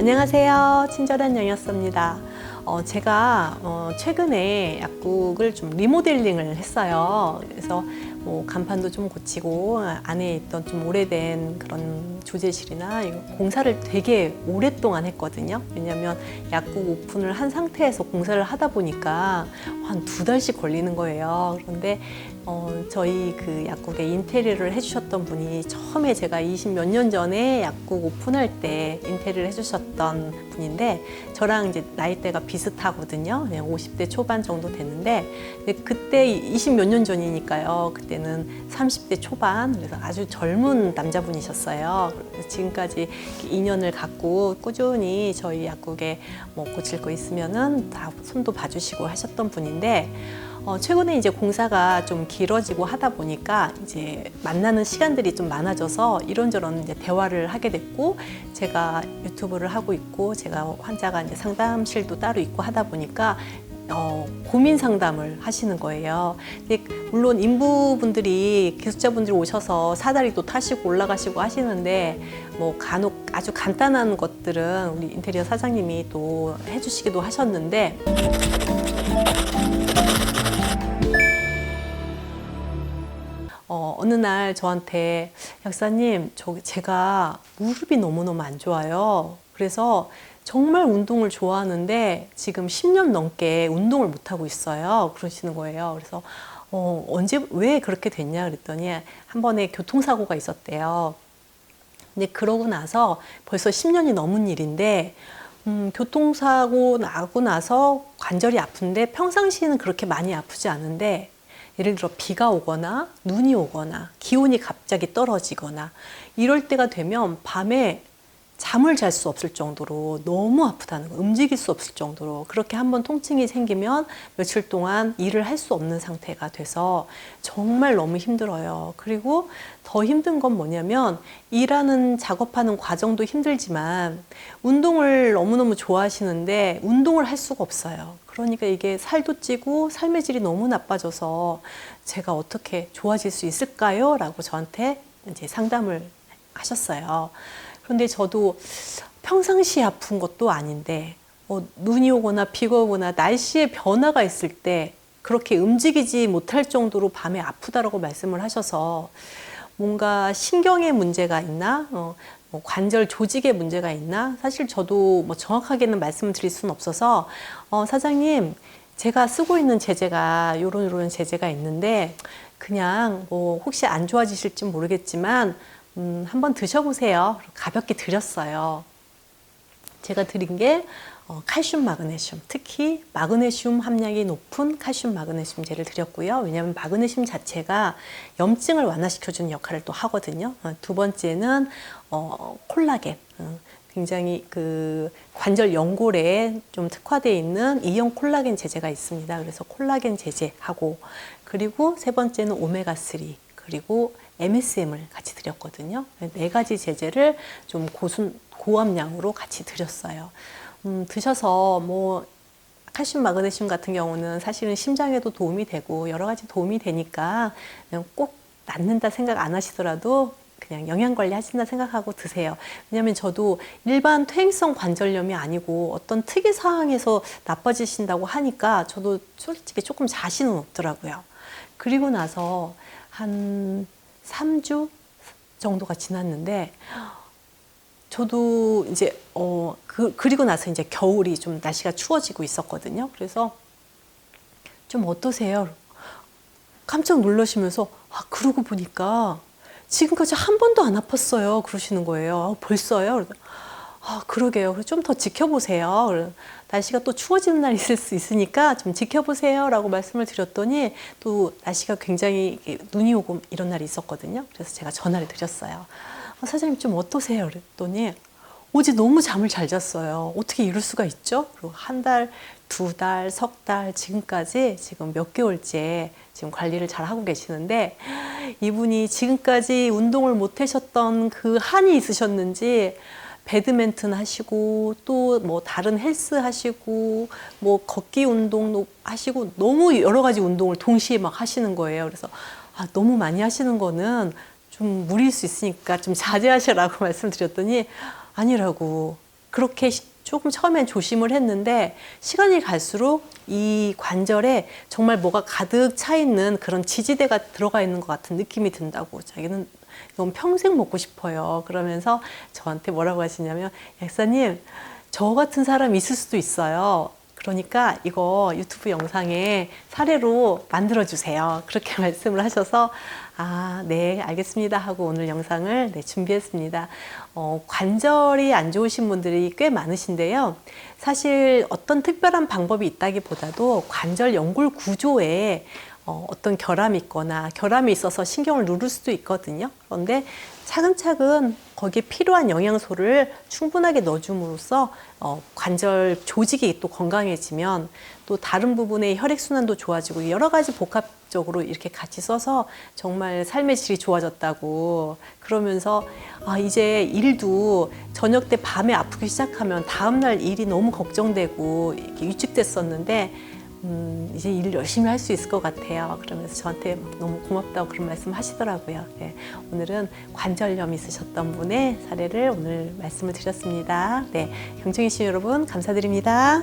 안녕하세요. 친절한 영였습니다. 제가 최근에 약국을 좀 리모델링을 했어요. 그래서 뭐 간판도 좀 고치고 안에 있던 좀 오래된 그런 조제실이나 공사를 되게 오랫동안 했거든요. 왜냐하면 약국 오픈을 한 상태에서 공사를 하다 보니까 한 2달씩 걸리는 거예요. 그런데 저희 그 약국에 인테리어를 해주셨던 분이 처음에 제가 20 몇 년 전에 약국 오픈할 때 인테리어를 해주셨던 분인데 저랑 이제 나이대가 비슷하거든요. 그냥 50대 초반 정도 됐는데 그때 20 몇 년 전이니까요. 그때는 30대 초반, 그래서 아주 젊은 남자분이셨어요. 그래서 지금까지 인연을 갖고 꾸준히 저희 약국에 뭐 고칠 거 있으면은 다 손도 봐주시고 하셨던 분인데 최근에 이제 공사가 좀 길어지고 하다 보니까 이제 만나는 시간들이 좀 많아져서 이런저런 이제 대화를 하게 됐고, 제가 유튜브를 하고 있고 제가 환자가 이제 상담실도 따로 있고 하다 보니까 고민 상담을 하시는 거예요. 근데 물론 인부분들이 기숙자분들이 오셔서 사다리도 타시고 올라가시고 하시는데 뭐 간혹 아주 간단한 것들은 우리 인테리어 사장님이 또 해주시기도 하셨는데 어느 날 저한테 약사님, 제가 무릎이 너무너무 안 좋아요. 그래서 정말 운동을 좋아하는데 지금 10년 넘게 운동을 못하고 있어요. 그러시는 거예요. 그래서 언제, 왜 그렇게 됐냐 그랬더니 한 번에 교통사고가 있었대요. 근데 그러고 나서 벌써 10년이 넘은 일인데 교통사고 나고 나서 관절이 아픈데 평상시에는 그렇게 많이 아프지 않은데 예를 들어 비가 오거나 눈이 오거나 기온이 갑자기 떨어지거나 이럴 때가 되면 밤에 잠을 잘 수 없을 정도로 너무 아프다는 거, 움직일 수 없을 정도로 그렇게 한번 통증이 생기면 며칠 동안 일을 할 수 없는 상태가 돼서 정말 너무 힘들어요. 그리고 더 힘든 건 뭐냐면 일하는 작업하는 과정도 힘들지만 운동을 너무너무 좋아하시는데 운동을 할 수가 없어요. 그러니까 이게 살도 찌고 삶의 질이 너무 나빠져서 제가 어떻게 좋아질 수 있을까요? 라고 저한테 이제 상담을 하셨어요. 그런데 저도 평상시에 아픈 것도 아닌데 눈이 오거나 비가 오거나 날씨의 변화가 있을 때 그렇게 움직이지 못할 정도로 밤에 아프다라고 말씀을 하셔서 뭔가 신경의 문제가 있나? 뭐 관절 조직의 문제가 있나? 사실 저도 뭐 정확하게는 말씀을 드릴 수는 없어서 사장님, 제가 쓰고 있는 제제가 요런 제제가 있는데 그냥 뭐 혹시 안 좋아지실지 모르겠지만 한번 드셔보세요. 가볍게 드렸어요. 제가 드린 게 칼슘, 마그네슘, 특히 마그네슘 함량이 높은 칼슘, 마그네슘제를 드렸고요. 왜냐하면 마그네슘 자체가 염증을 완화시켜주는 역할을 또 하거든요. 두 번째는 콜라겐, 굉장히 그 관절 연골에 좀 특화되어 있는 이형 콜라겐 제제가 있습니다. 그래서 콜라겐 제제하고, 그리고 세 번째는 오메가3, 그리고 MSM을 같이 드렸거든요. 4가지 제제를 좀 고함량으로 같이 드렸어요. 드셔서 뭐 칼슘, 마그네슘 같은 경우는 사실은 심장에도 도움이 되고 여러 가지 도움이 되니까 그냥 꼭 낫는다 생각 안 하시더라도 그냥 영양관리 하신다 생각하고 드세요. 왜냐하면 저도 일반 퇴행성 관절염이 아니고 어떤 특이 상황에서 나빠지신다고 하니까 저도 솔직히 조금 자신은 없더라고요. 그리고 나서 한 3주 정도가 지났는데 저도 이제 그리고 나서 이제 겨울이 좀 날씨가 추워지고 있었거든요. 그래서 좀 어떠세요? 깜짝 놀라시면서 그러고 보니까 지금까지 한 번도 안 아팠어요. 그러시는 거예요. 벌써요? 그러게요. 좀 더 지켜보세요. 날씨가 또 추워지는 날 있을 수 있으니까 좀 지켜보세요 라고 말씀을 드렸더니 또 날씨가 굉장히 눈이 오고 이런 날이 있었거든요. 그래서 제가 전화를 드렸어요. 사장님 좀 어떠세요? 그랬더니 어제 너무 잠을 잘 잤어요. 어떻게 이럴 수가 있죠? 그리고 한 달, 2달, 석 달, 지금까지 지금 몇 개월째 지금 관리를 잘 하고 계시는데 이분이 지금까지 운동을 못 하셨던 그 한이 있으셨는지 배드민턴 하시고 또 뭐 다른 헬스 하시고 뭐 걷기 운동 하시고 너무 여러 가지 운동을 동시에 막 하시는 거예요. 그래서 너무 많이 하시는 거는 좀 무리일 수 있으니까 좀 자제하시라고 말씀드렸더니 아니라고, 그렇게 조금 처음엔 조심을 했는데 시간이 갈수록 이 관절에 정말 뭐가 가득 차 있는 그런 지지대가 들어가 있는 것 같은 느낌이 든다고. 자기는 너무 평생 먹고 싶어요. 그러면서 저한테 뭐라고 하시냐면, 약사님, 저 같은 사람 있을 수도 있어요. 그러니까 이거 유튜브 영상에 사례로 만들어 주세요. 그렇게 말씀을 하셔서 아, 네, 알겠습니다 하고 오늘 영상을 준비했습니다. 관절이 안 좋으신 분들이 꽤 많으신데요. 사실 어떤 특별한 방법이 있다기보다도 관절 연골 구조에 어떤 결함이 있거나 결함이 있어서 신경을 누를 수도 있거든요. 그런데 차근차근 거기에 필요한 영양소를 충분하게 넣어줌으로써 관절 조직이 또 건강해지면 또 다른 부분의 혈액순환도 좋아지고 여러 가지 복합적으로 이렇게 같이 써서 정말 삶의 질이 좋아졌다고. 그러면서 이제 일도 저녁 때 밤에 아프기 시작하면 다음날 일이 너무 걱정되고 이렇게 위축됐었는데 이제 일 열심히 할 수 있을 것 같아요. 그러면서 저한테 너무 고맙다고 그런 말씀 하시더라고요. 네, 오늘은 관절염 있으셨던 분의 사례를 오늘 말씀을 드렸습니다. 네, 경청해주신 여러분 감사드립니다.